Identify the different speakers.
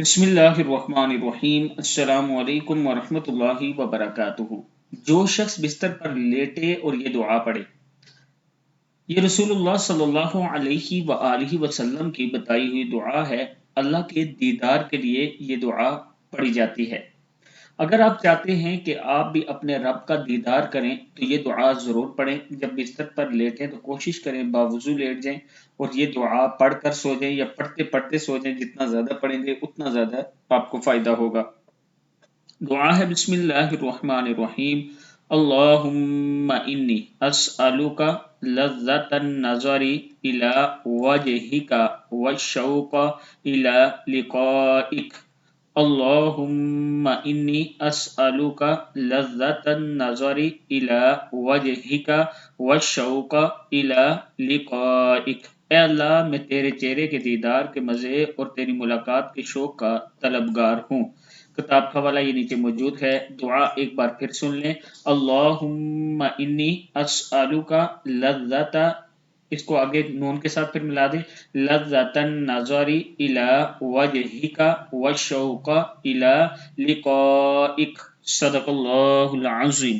Speaker 1: بسم اللہ الرحمن الرحیم، السلام علیکم ورحمۃ اللہ وبرکاتہ۔ جو شخص بستر پر لیٹے اور یہ دعا پڑھے، یہ رسول اللہ صلی اللہ علیہ وآلہ وسلم کی بتائی ہوئی دعا ہے۔ اللہ کے دیدار کے لیے یہ دعا پڑھی جاتی ہے۔ اگر آپ چاہتے ہیں کہ آپ بھی اپنے رب کا دیدار کریں تو یہ دعا ضرور پڑھیں۔ جب بستر پر لیٹیں تو کوشش کریں باوضو لیٹ جائیں اور یہ دعا پڑھ کر سو جائیں یا پڑھتے پڑھتے سو جائیں۔ جتنا زیادہ پڑھیں گے اتنا زیادہ آپ کو فائدہ ہوگا۔ دعا ہے بسم اللہ الرحمن الرحیم، اللہم انی اسألک لذت النظر الى وجہک والشوق الى لقائک۔ اللہم انی اسألک لذت النظر الى وجہک والشوق الى لقائک۔ اے اللہ، میں تیرے چہرے کے دیدار کے مزے اور تیری ملاقات کے شوق کا طلبگار ہوں۔ کتاب کا حوالہ یہ نیچے موجود ہے۔ دعا ایک بار پھر سن لیں۔ اللہم انی اسألک لذت، اس کو آگے نون کے ساتھ پھر ملا دیں، لذت النظر الی وجہک والشوق الی لقائک۔ صدق اللہ العظیم۔